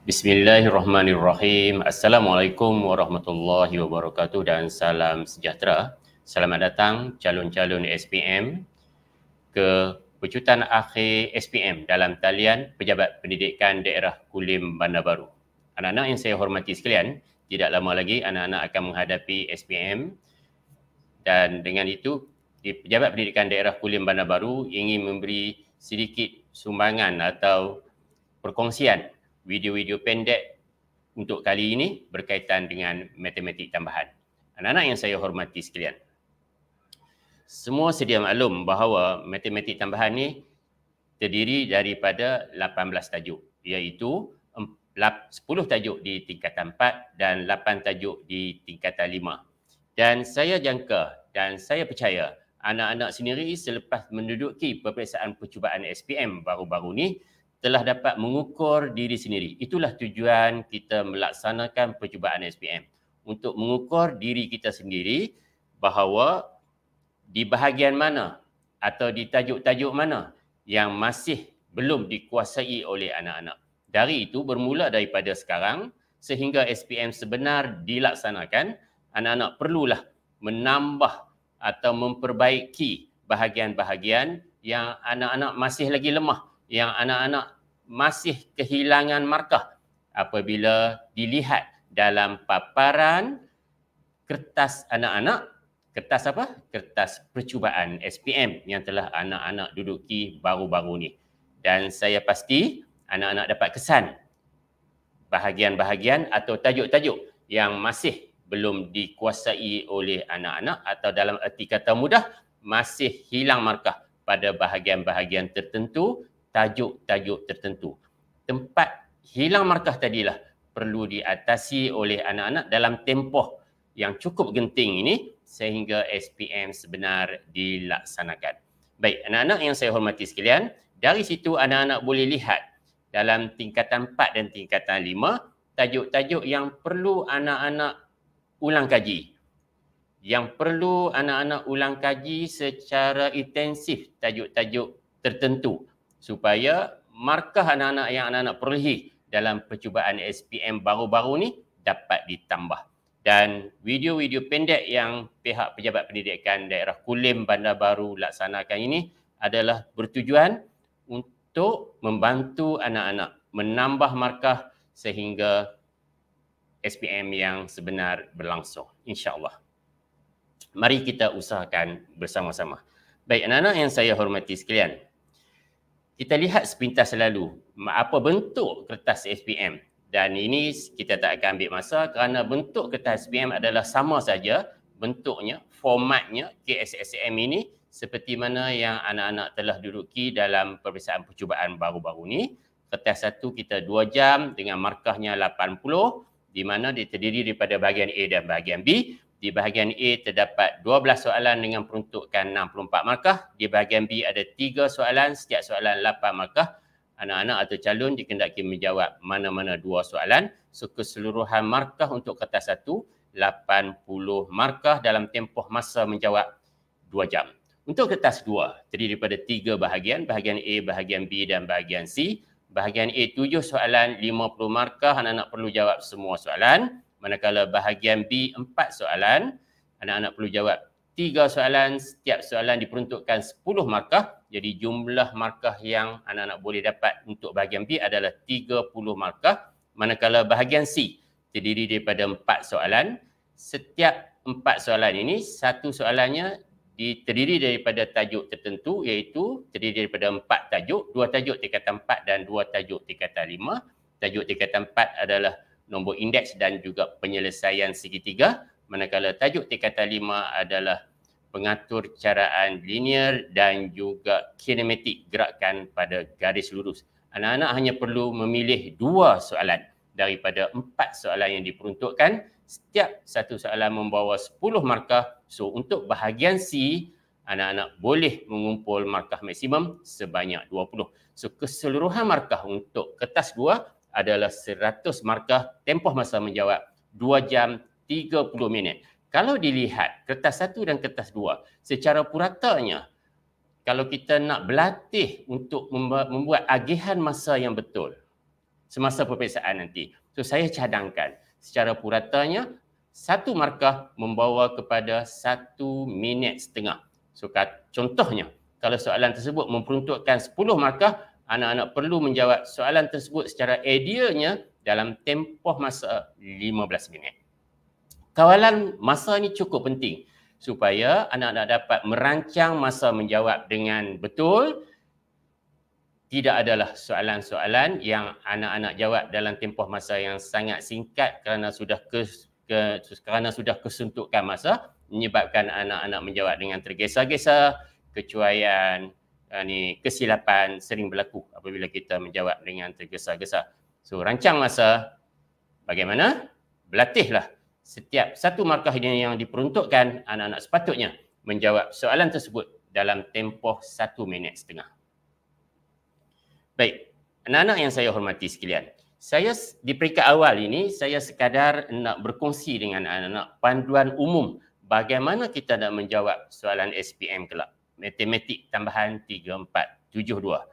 Bismillahirrahmanirrahim. Assalamualaikum warahmatullahi wabarakatuh dan salam sejahtera. Selamat datang calon-calon SPM ke pecutan akhir SPM dalam talian Pejabat Pendidikan Daerah Kulim Bandar Baru. Anak-anak yang saya hormati sekalian, tidak lama lagi anak-anak akan menghadapi SPM dan dengan itu di Pejabat Pendidikan Daerah Kulim Bandar Baru ingin memberi sedikit sumbangan atau perkongsian video-video pendek untuk kali ini berkaitan dengan matematik tambahan. Anak-anak yang saya hormati sekalian, semua sedia maklum bahawa matematik tambahan ni terdiri daripada 18 tajuk, iaitu 10 tajuk di tingkatan 4 dan 8 tajuk di tingkatan 5. Dan saya jangka dan saya percaya anak-anak sendiri selepas menduduki peperiksaan percubaan SPM baru-baru ni telah dapat mengukur diri sendiri. Itulah tujuan kita melaksanakan percubaan SPM. Untuk mengukur diri kita sendiri bahawa di bahagian mana atau di tajuk-tajuk mana yang masih belum dikuasai oleh anak-anak. Dari itu bermula daripada sekarang sehingga SPM sebenar dilaksanakan, anak-anak perlulah menambah atau memperbaiki bahagian-bahagian yang anak-anak masih lagi lemah, yang anak-anak masih kehilangan markah apabila dilihat dalam paparan kertas anak-anak, kertas apa? Kertas percubaan SPM yang telah anak-anak duduki baru-baru ni. Dan saya pasti anak-anak dapat kesan bahagian-bahagian atau tajuk-tajuk yang masih belum dikuasai oleh anak-anak atau dalam erti kata mudah masih hilang markah pada bahagian-bahagian tertentu, tajuk-tajuk tertentu. Tempat hilang markah tadilah perlu diatasi oleh anak-anak dalam tempoh yang cukup genting ini sehingga SPM sebenar dilaksanakan. Baik, anak-anak yang saya hormati sekalian, dari situ anak-anak boleh lihat dalam tingkatan 4 dan tingkatan 5 tajuk-tajuk yang perlu anak-anak ulang kaji. Yang perlu anak-anak ulang kaji secara intensif tajuk-tajuk tertentu supaya markah anak-anak yang anak-anak perolehi dalam percubaan SPM baru-baru ni dapat ditambah. Dan video-video pendek yang pihak Pejabat Pendidikan Daerah Kulim Bandar Baru laksanakan ini adalah bertujuan untuk membantu anak-anak menambah markah sehingga SPM yang sebenar berlangsung, insya-Allah. Mari kita usahakan bersama-sama. Baik, anak-anak yang saya hormati sekalian, kita lihat sepintas lalu apa bentuk kertas SPM. Dan ini kita tak akan ambil masa kerana bentuk kertas SPM adalah sama saja bentuknya, formatnya KSSM ini seperti mana yang anak-anak telah duduki dalam peperiksaan percubaan baru-baru ni. Kertas satu kita 2 jam dengan markahnya 80, di mana dia terdiri daripada bahagian A dan bahagian B. Di bahagian A terdapat 12 soalan dengan peruntukan 64 markah. Di bahagian B ada 3 soalan, setiap soalan 8 markah. Anak-anak atau calon dikendaki menjawab mana-mana 2 soalan. So, keseluruhan markah untuk kertas 1, 80 markah dalam tempoh masa menjawab 2 jam. Untuk kertas 2, terdiri daripada 3 bahagian, bahagian A, bahagian B dan bahagian C. Bahagian A 7 soalan, 50 markah, anak-anak perlu jawab semua soalan. Manakala bahagian B 4 soalan, anak-anak perlu jawab 3 soalan, setiap soalan diperuntukkan 10 markah. Jadi jumlah markah yang anak-anak boleh dapat untuk bahagian B adalah 30 markah. Manakala bahagian C terdiri daripada 4 soalan. Setiap 4 soalan ini, satu soalannya terdiri daripada tajuk tertentu, iaitu terdiri daripada 4 tajuk, 2 tajuk tingkatan 4 dan 2 tajuk tingkatan 5. Tajuk tingkatan 4 adalah nombor indeks dan juga penyelesaian segitiga, manakala tajuk tingkatan 5 adalah pengatur caraan linear dan juga kinematik gerakan pada garis lurus. Anak-anak hanya perlu memilih 2 soalan daripada 4 soalan yang diperuntukkan. Setiap satu soalan membawa 10 markah. So, untuk bahagian C, anak-anak boleh mengumpul markah maksimum sebanyak 20. So, keseluruhan markah untuk kertas 2 adalah 100 markah, tempoh masa menjawab 2 jam 30 minit. Kalau dilihat kertas 1 dan kertas 2, secara puratanya, kalau kita nak berlatih untuk membuat agihan masa yang betul, semasa peperiksaan nanti. So saya cadangkan secara puratanya 1 markah membawa kepada 1 minit setengah. So contohnya kalau soalan tersebut memperuntukkan 10 markah, anak-anak perlu menjawab soalan tersebut secara idealnya dalam tempoh masa 15 minit. Kawalan masa ni cukup penting supaya anak-anak dapat merancang masa menjawab dengan betul. Tidak adalah soalan-soalan yang anak-anak jawab dalam tempoh masa yang sangat singkat kerana sudah kesuntukan masa, menyebabkan anak-anak menjawab dengan tergesa-gesa, kecuaian, kesilapan sering berlaku apabila kita menjawab dengan tergesa-gesa. So rancang masa, bagaimana? Berlatihlah. Setiap 1 markah yang diperuntukkan, anak-anak sepatutnya menjawab soalan tersebut dalam tempoh 1 minit setengah. Baik, anak-anak yang saya hormati sekalian, saya di peringkat awal ini, saya sekadar nak berkongsi dengan anak-anak panduan umum bagaimana kita nak menjawab soalan SPM kelak. Matematik tambahan 3472.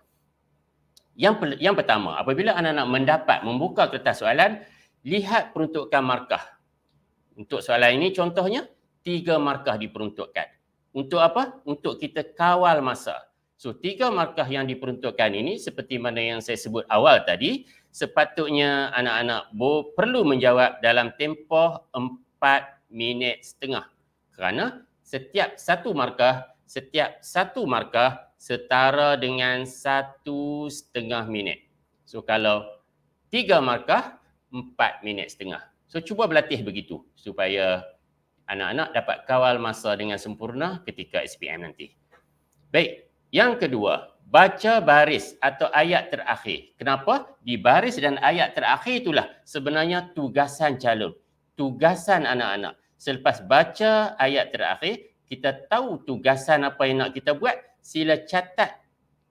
Yang pertama, apabila anak-anak mendapat membuka kertas soalan, lihat peruntukan markah. Untuk soalan ini contohnya 3 markah diperuntukkan. Untuk apa? Untuk kita kawal masa. So 3 markah yang diperuntukkan ini seperti mana yang saya sebut awal tadi, sepatutnya anak-anak perlu menjawab dalam tempoh 4 minit setengah. Kerana setiap 1 markah setara dengan 1,5 minit. So kalau 3 markah, 4 minit setengah. So cuba berlatih begitu supaya anak-anak dapat kawal masa dengan sempurna ketika SPM nanti. Baik, yang kedua, baca baris atau ayat terakhir. Kenapa? Di baris dan ayat terakhir itulah sebenarnya tugasan calon. Tugasan anak-anak. Selepas baca ayat terakhir, kita tahu tugasan apa yang nak kita buat, sila catat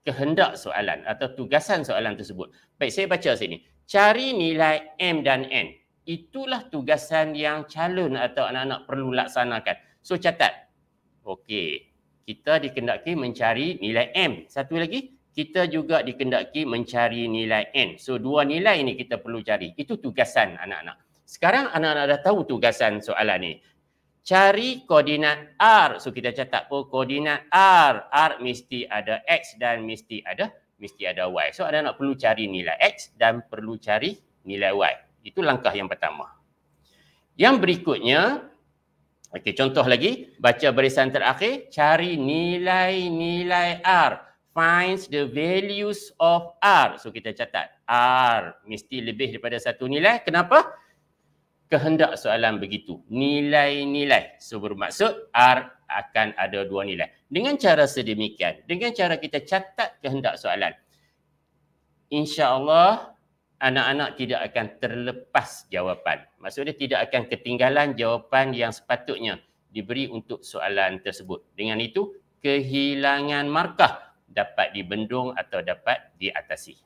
kehendak soalan atau tugasan soalan tersebut. Baik, saya baca sini. Cari nilai M dan N. Itulah tugasan yang calon atau anak-anak perlu laksanakan. So catat. Okey. Kita dikendaki mencari nilai M. Satu lagi, kita juga dikendaki mencari nilai N. So 2 nilai ini kita perlu cari. Itu tugasan anak-anak. Sekarang anak-anak dah tahu tugasan soalan ni. Cari koordinat R. So kita catat, koordinat R. R mesti ada X dan mesti ada Y. So anak-anak perlu cari nilai X dan perlu cari nilai Y. Itu langkah yang pertama. Yang berikutnya, okey, contoh lagi, baca barisan terakhir, cari nilai-nilai R. Finds the values of R. So kita catat, R mesti lebih daripada 1 nilai. Kenapa? Kehendak soalan begitu. Nilai-nilai. So bermaksud R akan ada 2 nilai. Dengan cara sedemikian, dengan cara kita catat kehendak soalan, insya-Allah anak-anak tidak akan terlepas jawapan. Maksudnya tidak akan ketinggalan jawapan yang sepatutnya diberi untuk soalan tersebut. Dengan itu, kehilangan markah dapat dibendung atau dapat diatasi.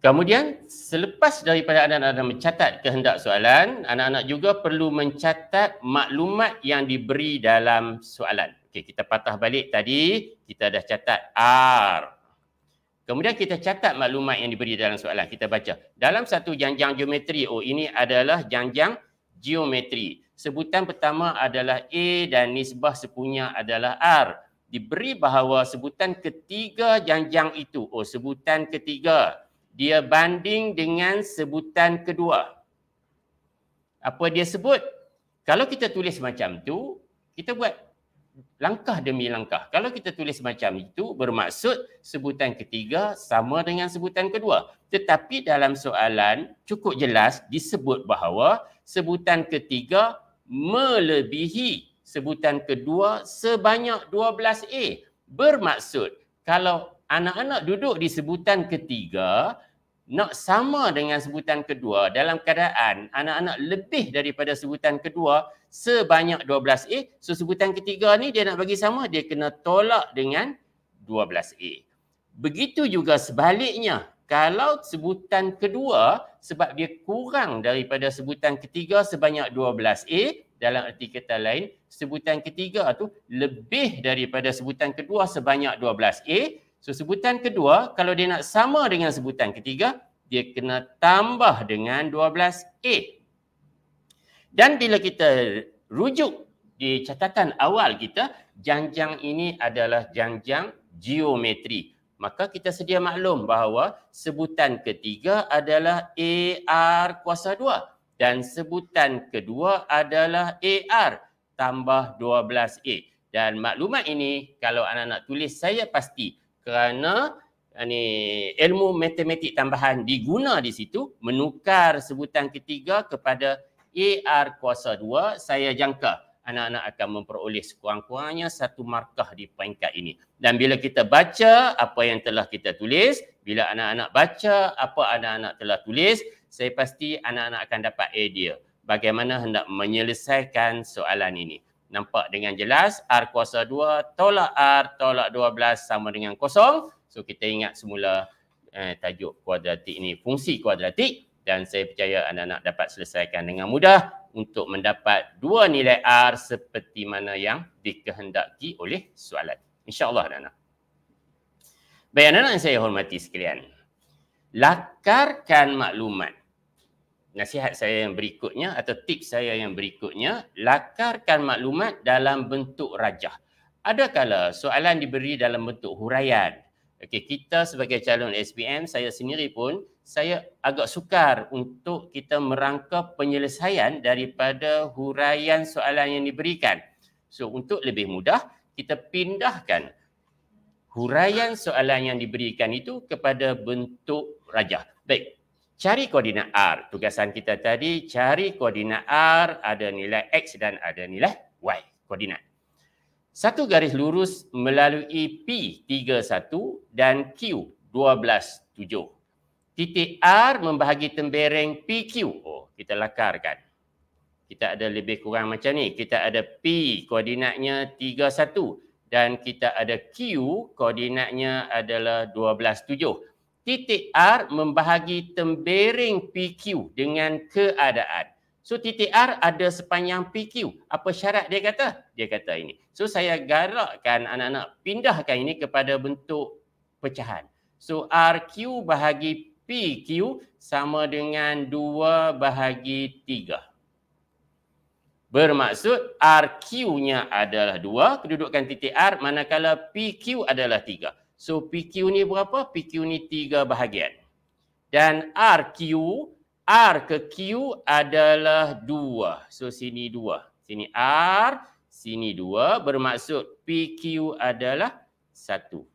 Kemudian, selepas daripada anak-anak mencatat kehendak soalan, anak-anak juga perlu mencatat maklumat yang diberi dalam soalan. Okey, kita patah balik tadi, kita dah catat R. Kemudian kita catat maklumat yang diberi dalam soalan. Kita baca. Dalam satu janjang geometri, ini adalah janjang geometri. Sebutan pertama adalah A dan nisbah sepunya adalah R. Diberi bahawa sebutan ketiga janjang itu, sebutan ketiga, dia banding dengan sebutan kedua. Apa dia sebut? Kalau kita tulis macam tu, kita buat langkah demi langkah. Kalau kita tulis macam itu, bermaksud sebutan ketiga sama dengan sebutan kedua. Tetapi dalam soalan cukup jelas disebut bahawa sebutan ketiga melebihi sebutan kedua sebanyak 12A. Bermaksud, kalau anak-anak duduk di sebutan ketiga, nak sama dengan sebutan kedua dalam keadaan anak-anak lebih daripada sebutan kedua sebanyak 12A. So sebutan ketiga ni dia nak bagi sama, dia kena tolak dengan 12A. Begitu juga sebaliknya. Kalau sebutan kedua sebab dia kurang daripada sebutan ketiga sebanyak 12A, dalam arti kata lain, sebutan ketiga tu lebih daripada sebutan kedua sebanyak 12A, So sebutan kedua, kalau dia nak sama dengan sebutan ketiga, dia kena tambah dengan 12A. Dan bila kita rujuk di catatan awal kita, janjang ini adalah janjang geometri. Maka kita sedia maklum bahawa sebutan ketiga adalah AR kuasa 2 dan sebutan kedua adalah AR tambah 12A. Dan maklumat ini kalau anak-anak tulis saya pasti kerana ilmu matematik tambahan diguna di situ menukar sebutan ketiga kepada AR kuasa 2, saya jangka anak-anak akan memperoleh sekurang-kurangnya 1 markah di peringkat ini. Dan bila kita baca apa yang telah kita tulis, bila anak-anak baca apa anak-anak telah tulis, saya pasti anak-anak akan dapat idea bagaimana hendak menyelesaikan soalan ini. Nampak dengan jelas, R kuasa 2 tolak R tolak 12 sama dengan kosong. So kita ingat semula tajuk kuadratik ini fungsi kuadratik. Dan saya percaya anak-anak dapat selesaikan dengan mudah untuk mendapat 2 nilai R seperti mana yang dikehendaki oleh soalan. InsyaAllah anak-anak. Baik anak-anak yang saya hormati sekalian. Lakarkan maklumat. Nasihat saya yang berikutnya atau tips saya yang berikutnya, lakarkan maklumat dalam bentuk rajah. Adakala soalan diberi dalam bentuk huraian. Okey, kita sebagai calon SPM, saya sendiri pun saya agak sukar untuk kita merangka penyelesaian daripada huraian soalan yang diberikan. So untuk lebih mudah, kita pindahkan huraian soalan yang diberikan itu kepada bentuk rajah. Baik, cari koordinat R. Tugasan kita tadi cari koordinat R, ada nilai X dan ada nilai Y koordinat. Satu garis lurus melalui P 31 dan Q 12,7. Titik R membahagi tembereng PQ. Oh, kita lakarkan. Kita ada lebih kurang macam ni. Kita ada P koordinatnya 31 dan kita ada Q koordinatnya adalah 12,7. Titik R membahagi tembereng PQ dengan keadaan. So titik R ada sepanjang PQ. Apa syarat dia kata? Dia kata ini. So saya garakkan anak-anak pindahkan ini kepada bentuk pecahan. So RQ bahagi PQ sama dengan 2 bahagi 3. Bermaksud RQ-nya adalah 2, kedudukan titik R, manakala PQ adalah 3. So PQ ni berapa? PQ ni 3 bahagian. Dan RQ, R ke Q adalah 2. So sini 2. Sini R, sini 2. Bermaksud PQ adalah 1.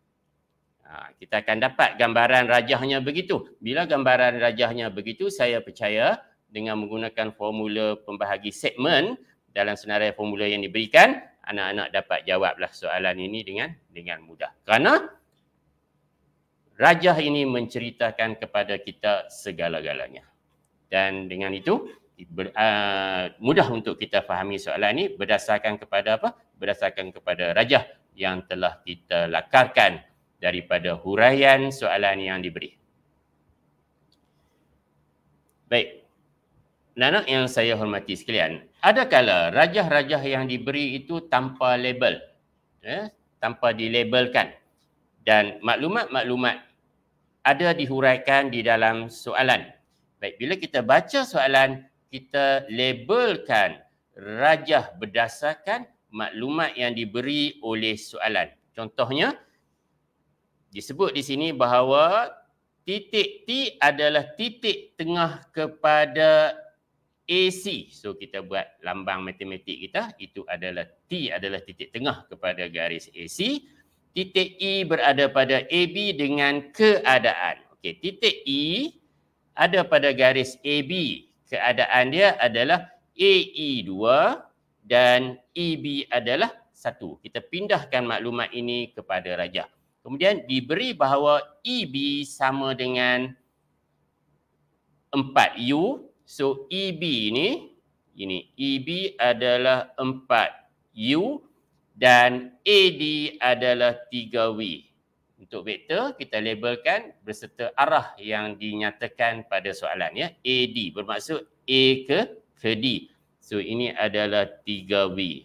Kita akan dapat gambaran rajahnya begitu. Bila gambaran rajahnya begitu, saya percaya dengan menggunakan formula pembahagi segmen dalam senarai formula yang diberikan, anak-anak dapat jawablah soalan ini dengan mudah. Kerana rajah ini menceritakan kepada kita segala-galanya. Dan dengan itu mudah untuk kita fahami soalan ini berdasarkan kepada apa? Berdasarkan kepada rajah yang telah kita lakarkan daripada huraian soalan yang diberi. Baik. Anak-anak yang saya hormati sekalian, adakala rajah-rajah yang diberi itu tanpa label, tanpa dilabelkan, dan maklumat-maklumat ada dihuraikan di dalam soalan. Baik, bila kita baca soalan, kita labelkan rajah berdasarkan maklumat yang diberi oleh soalan. Contohnya, disebut di sini bahawa titik T adalah titik tengah kepada AC. So kita buat lambang matematik kita, itu adalah T adalah titik tengah kepada garis AC. Titik E berada pada AB dengan keadaan. Okey, titik E ada pada garis AB. Keadaan dia adalah AE2 dan EB adalah 1. Kita pindahkan maklumat ini kepada rajah. Kemudian diberi bahawa EB sama dengan 4U. So EB ini EB adalah 4U dan AD adalah 3W. Untuk vektor kita labelkan berserta arah yang dinyatakan pada soalan ya. AD bermaksud A ke D. So ini adalah 3W.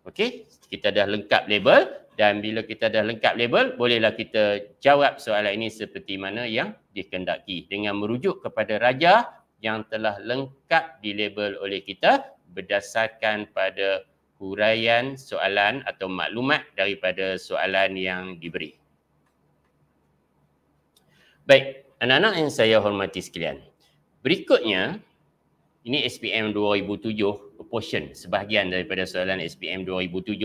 Okey, kita dah lengkap label. Dan bila kita dah lengkap label, bolehlah kita jawab soalan ini seperti mana yang dikehendaki dengan merujuk kepada raja yang telah lengkap dilabel oleh kita berdasarkan pada huraian soalan atau maklumat daripada soalan yang diberi. Baik, anak-anak yang saya hormati sekalian. Berikutnya, ini SPM 2007, portion sebahagian daripada soalan SPM 2007,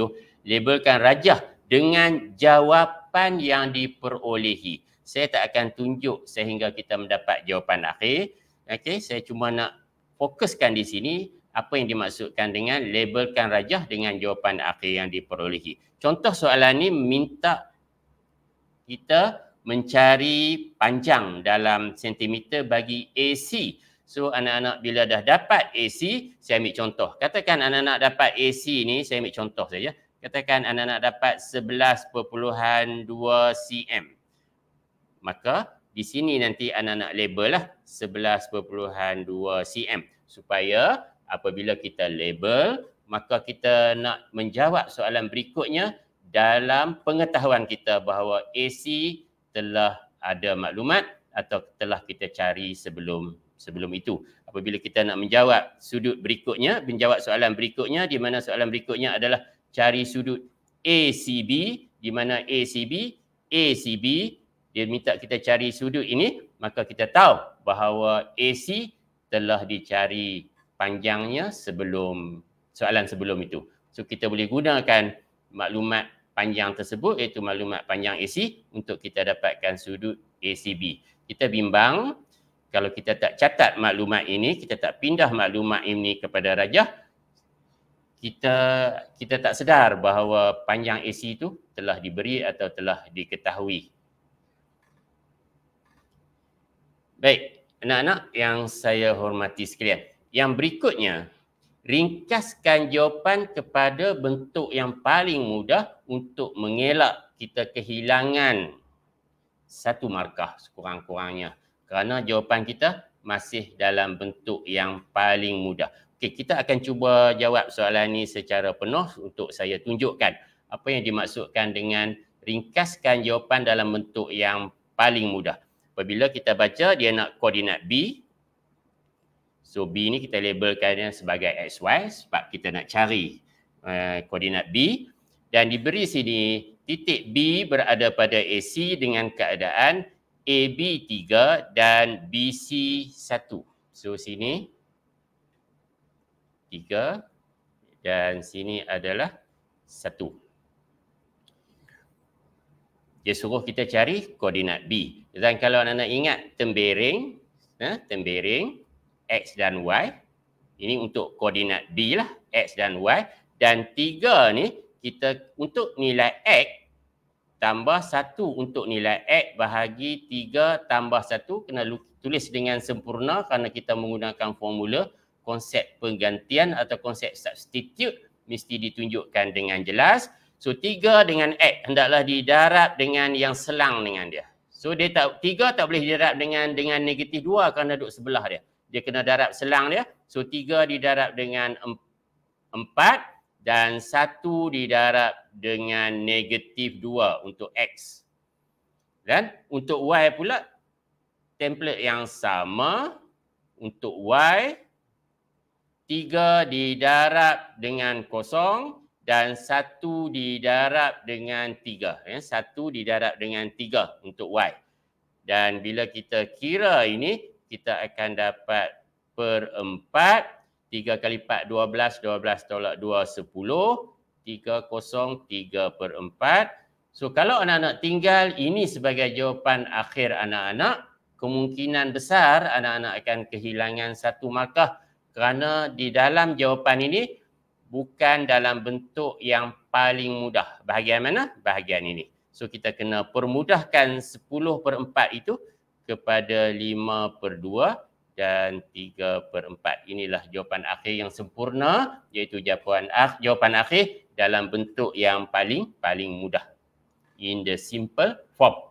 labelkan rajah dengan jawapan yang diperolehi. Saya tak akan tunjuk sehingga kita mendapat jawapan akhir. Okey, saya cuma nak fokuskan di sini apa yang dimaksudkan dengan labelkan rajah dengan jawapan akhir yang diperolehi. Contoh soalan ni minta kita mencari panjang dalam sentimeter bagi AC. So anak-anak bila dah dapat AC, saya ambil contoh. Katakan anak-anak dapat AC ni, saya ambil contoh saja. Katakan anak-anak dapat 11.2 cm. Maka di sini nanti anak-anak label lah 11.2 cm. Supaya apabila kita label, maka kita nak menjawab soalan berikutnya dalam pengetahuan kita bahawa AC telah ada maklumat atau telah kita cari sebelum itu. Apabila kita nak menjawab sudut berikutnya, menjawab soalan berikutnya, di mana soalan berikutnya adalah cari sudut ACB, di mana ACB, dia minta kita cari sudut ini, maka kita tahu bahawa AC telah dicari panjangnya sebelum soalan sebelum itu. So kita boleh gunakan maklumat panjang tersebut, iaitu maklumat panjang AC, untuk kita dapatkan sudut ACB. Kita bimbang kalau kita tak catat maklumat ini, kita tak pindah maklumat ini kepada rajah, kita tak sedar bahawa panjang AC itu telah diberi atau telah diketahui. Baik, anak-anak yang saya hormati sekalian. Yang berikutnya, ringkaskan jawapan kepada bentuk yang paling mudah untuk mengelak kita kehilangan satu markah sekurang-kurangnya. Kerana jawapan kita masih dalam bentuk yang paling mudah. Okey, kita akan cuba jawab soalan ini secara penuh untuk saya tunjukkan apa yang dimaksudkan dengan ringkaskan jawapan dalam bentuk yang paling mudah. Apabila kita baca dia nak koordinat B, so B ni kita labelkannya sebagai XY sebab kita nak cari koordinat B, dan diberi sini titik B berada pada AC dengan keadaan AB 3 dan BC 1. So sini 3 dan sini adalah 1. Dia suruh kita cari koordinat B. Dan kalau anak-anak ingat tembereng, X dan Y, ini untuk koordinat B lah, X dan Y. Dan 3 ni kita untuk nilai X tambah 1 untuk nilai X bahagi 3 tambah 1 kena tulis dengan sempurna kerana kita menggunakan formula konsep penggantian atau konsep substitute mesti ditunjukkan dengan jelas. So 3 dengan X hendaklah didarab dengan yang selang dengan dia. So dia 3 tak boleh didarab dengan negatif 2 kerana duduk sebelah dia. Dia kena darab selang dia. So 3 didarab dengan 4 dan 1 didarab dengan negatif 2 untuk X. Dan untuk Y pula template yang sama. Untuk Y 3 didarab dengan 0 dan 1 didarab dengan 3. 1 didarab dengan 3 untuk Y. Dan bila kita kira ini, kita akan dapat per 4. 3 kali 4, 12. 12 tolak 2, 10. 3, 0, 3 per 4. So kalau anak-anak tinggal ini sebagai jawapan akhir anak-anak, kemungkinan besar anak-anak akan kehilangan satu markah kerana di dalam jawapan ini bukan dalam bentuk yang paling mudah. Bahagian mana? Bahagian ini. So kita kena permudahkan 10/4 itu kepada 5/2 dan 3/4. Inilah jawapan akhir yang sempurna, iaitu jawapan akhir dalam bentuk yang paling mudah. In the simple form.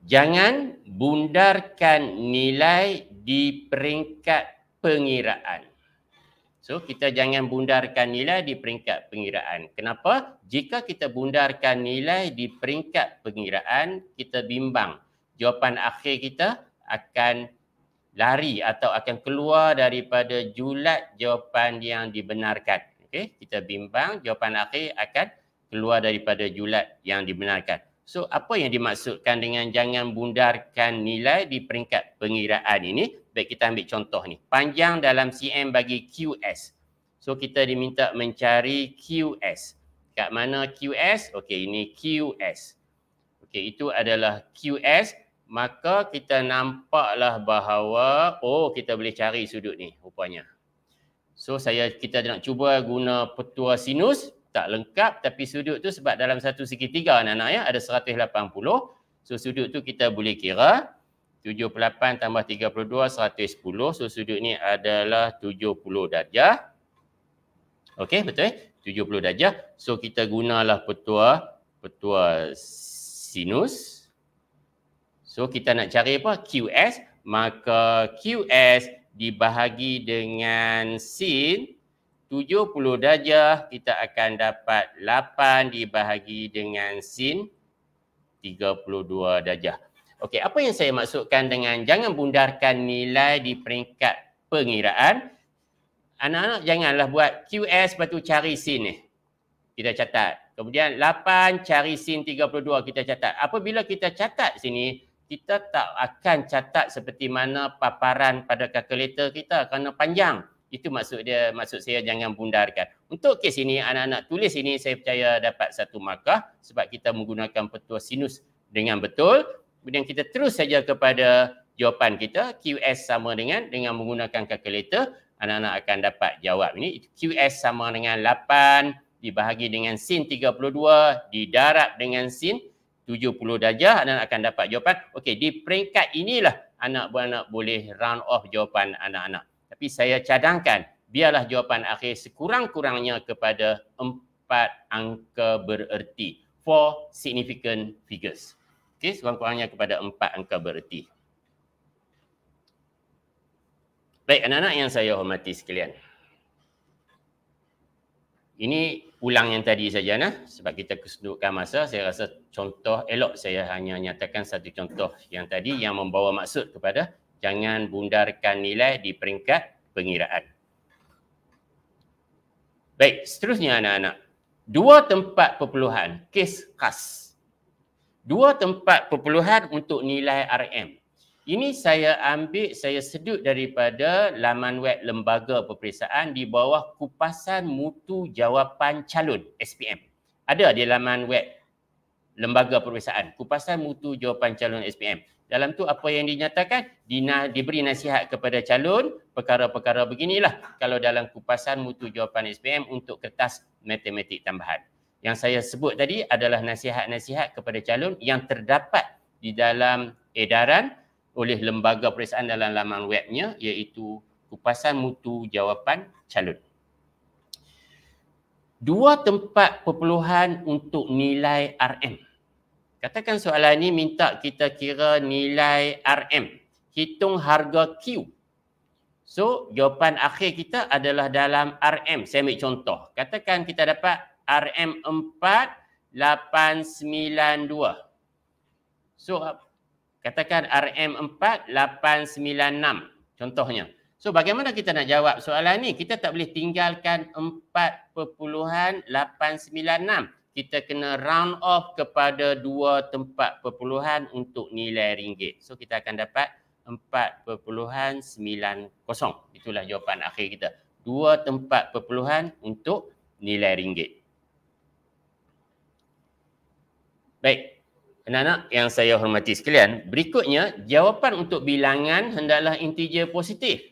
Jangan bundarkan nilai di peringkat pengiraan. So kita jangan bundarkan nilai di peringkat pengiraan. Kenapa? Jika kita bundarkan nilai di peringkat pengiraan, kita bimbang. Jawapan akhir kita akan lari atau akan keluar daripada julat jawapan yang dibenarkan. Okey, kita bimbang jawapan akhir akan keluar daripada julat yang dibenarkan. So apa yang dimaksudkan dengan jangan bundarkan nilai di peringkat pengiraan ini? Baik, kita ambil contoh ni. Panjang dalam cm bagi QS. So kita diminta mencari QS. Kat mana QS? Okey, ini QS. Okey, itu adalah QS. Maka kita nampaklah bahawa kita boleh cari sudut ni rupanya. So kita nak cuba guna petua sinus, tak lengkap, tapi sudut tu sebab dalam satu segitiga anak-anak ya ada 180. So sudut tu kita boleh kira 78 tambah 32 110. So sudut ni adalah 70 darjah. Okey, betul 70 darjah. So kita gunalah petua sinus. So kita nak cari apa? QS. Maka QS dibahagi dengan sin 70 darjah, kita akan dapat 8 dibahagi dengan sin 32 darjah. Okey, apa yang saya maksudkan dengan jangan bundarkan nilai di peringkat pengiraan? Anak-anak janganlah buat QS lepas tu cari sin ni. Kita catat. Kemudian 8 cari sin 32 kita catat. Apabila kita catat sini, kita tak akan catat seperti mana paparan pada kalkulator kita kerana panjang. Itu maksud saya jangan bundarkan. Untuk kes ini, anak-anak tulis ini saya percaya dapat satu markah sebab kita menggunakan petua sinus dengan betul. Kemudian kita terus saja kepada jawapan kita. QS sama dengan menggunakan kalkulator. Anak-anak akan dapat jawab ini. QS sama dengan 8 dibahagi dengan sin 32 didarab dengan sin 70 darjah, anak akan dapat jawapan. Okey, di peringkat inilah anak-anak boleh round off jawapan anak-anak. Tapi saya cadangkan, biarlah jawapan akhir sekurang-kurangnya kepada 4 angka bererti. 4 significant figures. Okey, sekurang-kurangnya kepada 4 angka bererti. Baik, anak-anak yang saya hormati sekalian. Ini ulang yang tadi saja sebab kita kesedutkan masa. Saya rasa contoh elok saya hanya nyatakan satu contoh yang tadi yang membawa maksud kepada jangan bundarkan nilai di peringkat pengiraan. Baik, seterusnya anak-anak. 2 tempat perpuluhan, kes khas. 2 tempat perpuluhan untuk nilai RM. Ini saya sedut daripada laman web Lembaga Peperiksaan di bawah Kupasan Mutu Jawapan Calon SPM. Ada di laman web Lembaga Peperiksaan, Kupasan Mutu Jawapan Calon SPM. Dalam tu apa yang dinyatakan? Diberi nasihat kepada calon perkara-perkara beginilah kalau dalam Kupasan Mutu Jawapan SPM untuk kertas matematik tambahan. Yang saya sebut tadi adalah nasihat-nasihat kepada calon yang terdapat di dalam edaran oleh lembaga peperiksaan dalam laman webnya, iaitu Kupasan Mutu Jawapan Calon. 2 tempat perpuluhan untuk nilai RM. Katakan soalan ini minta kita kira nilai RM. Hitung harga Q. So, jawapan akhir kita adalah dalam RM. Saya ambil contoh. Katakan kita dapat RM4 892. So, katakan RM4 896 contohnya. So bagaimana kita nak jawab soalan ni? Kita tak boleh tinggalkan 4.896. Kita kena round off kepada 2 tempat perpuluhan untuk nilai ringgit. So kita akan dapat 4.90. Itulah jawapan akhir kita. 2 tempat perpuluhan untuk nilai ringgit. Baik. Anak-anak yang saya hormati sekalian, berikutnya jawapan untuk bilangan hendaklah integer positif.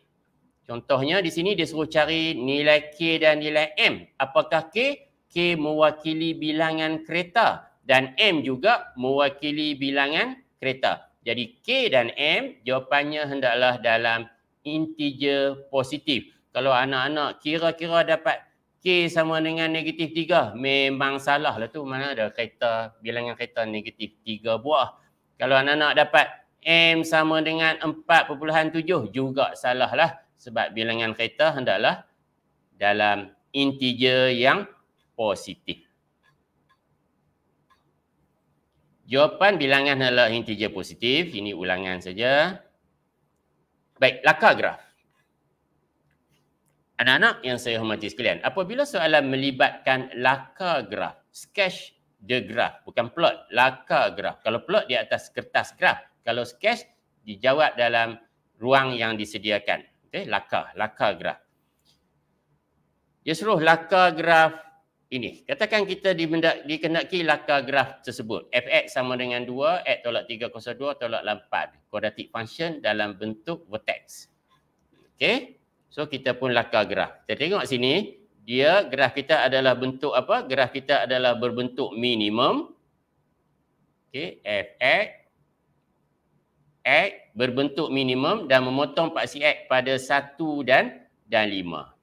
Contohnya di sini dia suruh cari nilai K dan nilai M. Apakah K? K mewakili bilangan kereta dan M juga mewakili bilangan kereta. Jadi K dan M jawapannya hendaklah dalam integer positif. Kalau anak-anak kira-kira dapat K sama dengan negatif 3, memang salah lah tu. Mana ada kereta, bilangan kereta negatif 3 buah. Kalau anak-anak dapat M sama dengan 4.7, juga salah lah. Sebab bilangan kereta hendaklah dalam integer yang positif. Jawapan bilangan adalah integer positif. Ini ulangan saja. Baik, lakar graf. Anak-anak yang saya hormati sekalian, apabila soalan melibatkan lakar graf, sketch the graph, bukan plot, lakar graf. Kalau plot di atas kertas graf, kalau sketch dijawab dalam ruang yang disediakan. Okey, lakar graf. Dia suruh lakar graf ini. Katakan kita dikendaki lakar graf tersebut. Fx sama dengan 2, X tolak 3 kuasa 2 tolak 8. Quadratic function dalam bentuk vertex. Okey. So kita pun lakar graf. Kita tengok sini, dia graf kita adalah bentuk apa? Graf kita adalah berbentuk minimum. Okey, Fx X berbentuk minimum dan memotong paksi X pada 1 dan 5.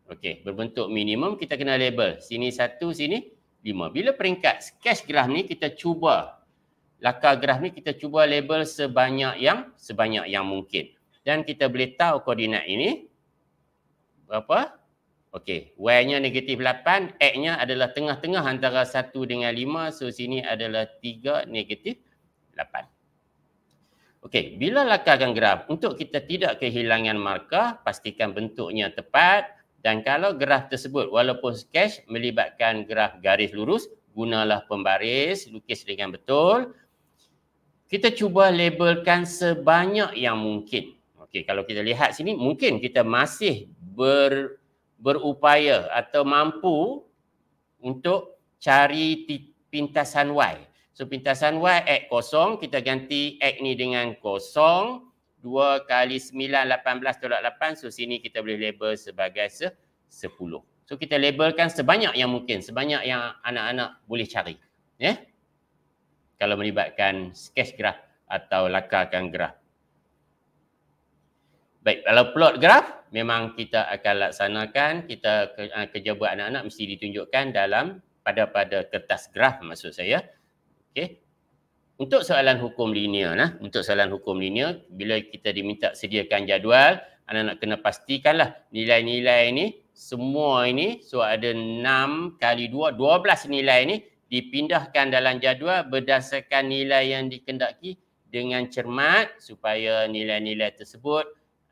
Okey, berbentuk minimum kita kena label. Sini 1, sini 5. Bila peringkat sketch graf ni kita cuba, lakar graf ni kita cuba label sebanyak yang mungkin. Dan kita boleh tahu koordinat ini berapa? Okey, Y-nya negatif 8, X-nya adalah tengah-tengah antara 1 dengan 5. So sini adalah 3 negatif 8. Okey, bila lakarkan graf, untuk kita tidak kehilangan markah, pastikan bentuknya tepat. Dan kalau graf tersebut walaupun sketch melibatkan graf garis lurus, gunalah pembaris, lukis dengan betul. Kita cuba labelkan sebanyak yang mungkin. Okey, kalau kita lihat sini, mungkin kita masih berupaya atau mampu untuk cari pintasan Y. So pintasan Y, X kosong, kita ganti X ni dengan kosong. 2 kali 9, 18 tolak 8. So sini kita boleh label sebagai 10. So kita labelkan sebanyak yang mungkin, sebanyak yang anak-anak boleh cari. Ya? Kalau melibatkan sketch graf atau lakarkan graf. Baik, kalau plot graf, memang kita akan laksanakan, kita kerja buat anak-anak mesti ditunjukkan dalam pada kertas graf maksud saya. Okey. Untuk soalan hukum linear, bila kita diminta sediakan jadual, anak-anak kena pastikanlah nilai-nilai ini, semua ini, so ada 6 kali 2, 12 nilai ini dipindahkan dalam jadual berdasarkan nilai yang dikendaki dengan cermat supaya nilai-nilai tersebut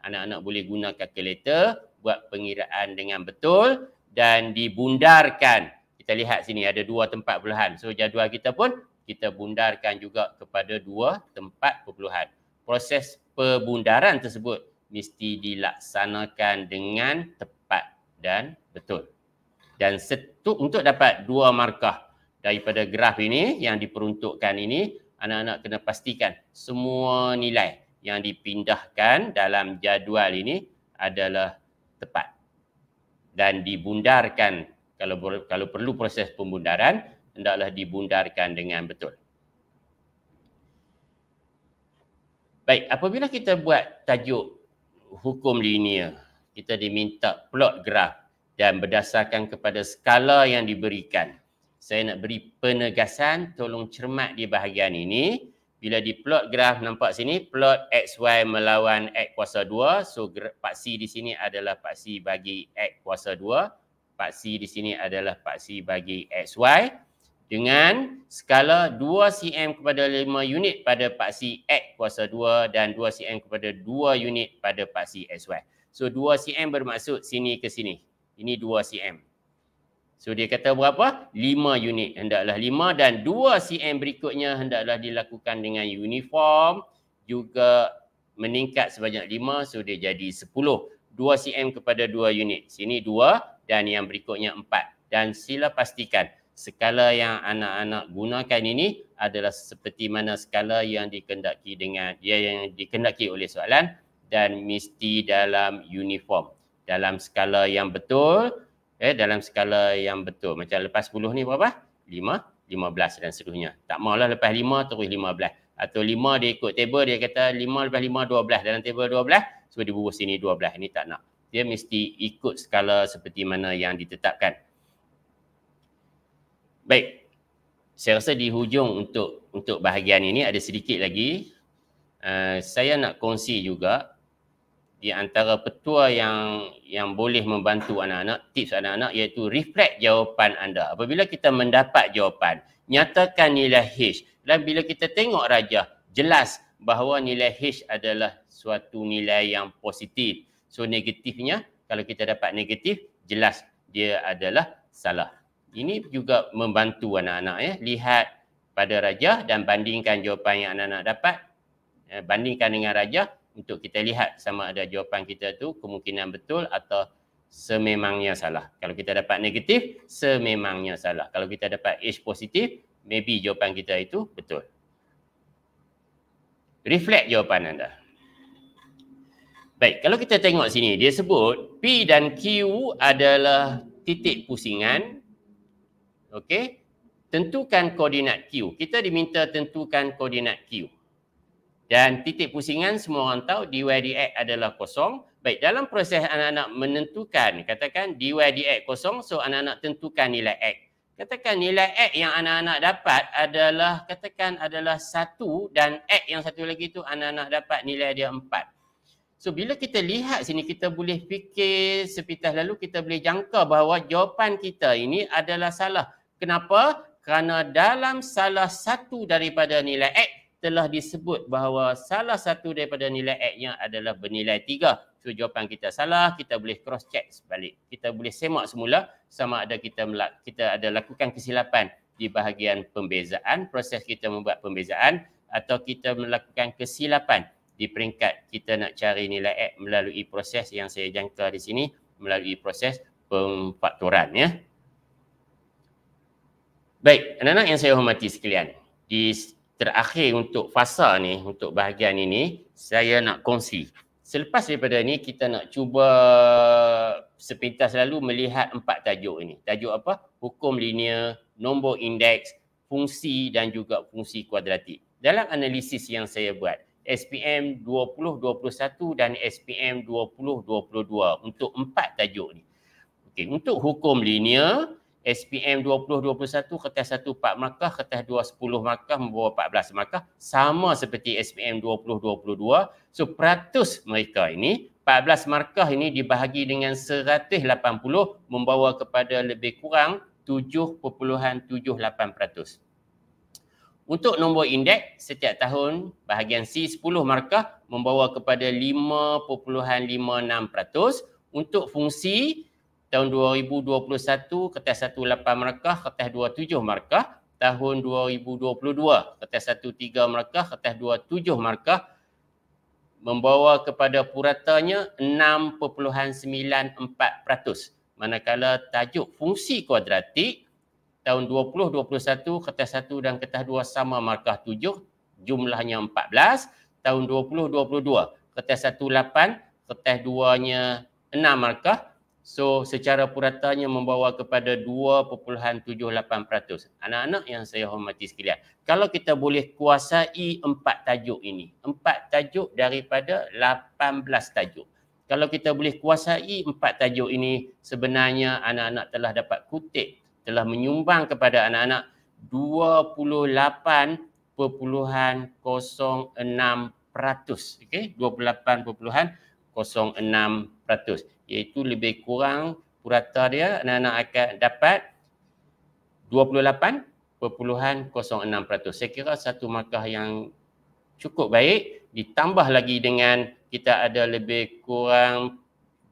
anak-anak boleh guna kalkulator buat pengiraan dengan betul dan dibundarkan. Kita lihat sini ada 2 tempat perpuluhan. So jadual kita pun kita bundarkan juga kepada 2 tempat perpuluhan. Proses pembundaran tersebut mesti dilaksanakan dengan tepat dan betul. Dan untuk dapat 2 markah daripada graf ini yang diperuntukkan ini, anak-anak kena pastikan semua nilai yang dipindahkan dalam jadual ini adalah tepat dan dibundarkan. Kalau perlu proses pembundaran, hendaklah dibundarkan dengan betul. Baik, apabila kita buat tajuk hukum linear, kita diminta plot graf dan berdasarkan kepada skala yang diberikan. Saya nak beri penegasan, tolong cermat di bahagian ini. Bila di plot graf, nampak sini, plot XY melawan X kuasa 2. So, paksi di sini adalah paksi bagi X kuasa 2. Paksi di sini adalah paksi bagi XY. Dengan skala 2 cm kepada 5 unit pada paksi X kuasa 2 dan 2 cm kepada 2 unit pada paksi XY. So, 2 cm bermaksud sini ke sini. Ini 2 cm. So dia kata berapa? 5 unit. Hendaklah 5 dan 2 cm berikutnya hendaklah dilakukan dengan uniform. Juga meningkat sebanyak 5. So dia jadi 10. 2 cm kepada 2 unit. Sini 2 dan yang berikutnya 4. Dan sila pastikan skala yang anak-anak gunakan ini adalah seperti mana skala yang dikendaki oleh soalan dan mesti dalam uniform. Dalam skala yang betul. Dalam skala yang betul. Macam lepas 10 ni berapa? 5, 15 dan seterusnya. Tak maulah lepas 5 terus 15. Atau 5 dia ikut table, dia kata 5 lepas 5, 12. Dalam table 12, so dia bubuh sini 12. Ini tak nak. Dia mesti ikut skala seperti mana yang ditetapkan. Baik. Saya rasa di hujung untuk bahagian ini ada sedikit lagi. Saya nak kongsi juga di antara petua yang boleh membantu anak-anak, tips anak-anak iaitu reflect jawapan anda. Apabila kita mendapat jawapan, nyatakan nilai H. Dan bila kita tengok rajah, jelas bahawa nilai H adalah suatu nilai yang positif. So negatifnya, kalau kita dapat negatif, jelas dia adalah salah. Ini juga membantu anak-anak ya. Lihat pada rajah dan bandingkan jawapan yang anak-anak dapat. Bandingkan dengan rajah untuk kita lihat sama ada jawapan kita tu kemungkinan betul atau sememangnya salah. Kalau kita dapat negatif, sememangnya salah. Kalau kita dapat H positif, maybe jawapan kita itu betul. Reflect jawapan anda. Baik, kalau kita tengok sini, dia sebut P dan Q adalah titik pusingan. Okey. Tentukan koordinat Q. Kita diminta tentukan koordinat Q. Dan titik pusingan semua orang tahu dy dx adalah kosong. Baik, dalam proses anak-anak menentukan, katakan dy dx kosong, so anak-anak tentukan nilai x. Katakan nilai x yang anak-anak dapat adalah, katakan adalah 1 dan x yang satu lagi tu anak-anak dapat nilai dia 4. So bila kita lihat sini, kita boleh fikir sepintas lalu, kita boleh jangka bahawa jawapan kita ini adalah salah. Kenapa? Kerana dalam salah satu daripada nilai x, telah disebut bahawa salah satu daripada nilai X-nya adalah bernilai 3. So jawapan kita salah, kita boleh cross check balik. Kita boleh semak semula sama ada kita ada lakukan kesilapan di bahagian pembezaan, proses kita membuat pembezaan, atau kita melakukan kesilapan di peringkat kita nak cari nilai X melalui proses yang saya jangka di sini, melalui proses pemfaktoran ya. Baik, anak-anak yang saya hormati sekalian, di terakhir untuk fasa ni, untuk bahagian ini, saya nak kongsi. Selepas daripada ni, kita nak cuba sepintas lalu melihat 4 tajuk ini. Tajuk apa? Hukum linear, nombor indeks, fungsi dan juga fungsi kuadratik. Dalam analisis yang saya buat, SPM 2021 dan SPM 2022 untuk 4 tajuk ni. Okey, untuk hukum linear, SPM 2021 kertas 1 4 markah, kertas 2 10 markah membawa 14 markah, sama seperti SPM 2022. So peratus mereka ini, 14 markah ini dibahagi dengan 180 membawa kepada lebih kurang 7.78%. Untuk nombor indeks, setiap tahun bahagian C 10 markah membawa kepada 5.56%. Untuk fungsi, tahun 2021 kertas 1 8 markah, kertas 2 7 markah. Tahun 2022 kertas 1 3 markah, kertas 2 7 markah membawa kepada puratanya 6.94%. Manakala tajuk fungsi kuadratik tahun 2021 kertas 1 dan kertas 2 sama markah 7, jumlahnya 14. Tahun 2022 kertas 1 8, kertas 2-nya 6 markah. So, secara puratanya membawa kepada 2.78%. Anak-anak yang saya hormati sekalian, kalau kita boleh kuasai 4 tajuk ini, 4 tajuk daripada 18 tajuk. Kalau kita boleh kuasai 4 tajuk ini, sebenarnya anak-anak telah dapat kutip, telah menyumbang kepada anak-anak 28.06%. Okey, 28.06%. Iaitu lebih kurang purata dia anak-anak akan dapat 28.06%. Saya kira satu markah yang cukup baik, ditambah lagi dengan kita ada lebih kurang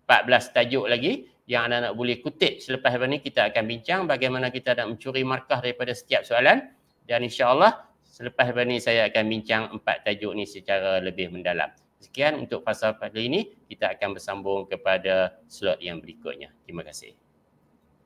14 tajuk lagi yang anak-anak boleh kutip. Selepas ini kita akan bincang bagaimana kita nak mencuri markah daripada setiap soalan, dan insya-Allah selepas ini saya akan bincang 4 tajuk ni secara lebih mendalam. Sekian untuk fasa kali ini, kita akan bersambung kepada slot yang berikutnya. Terima kasih.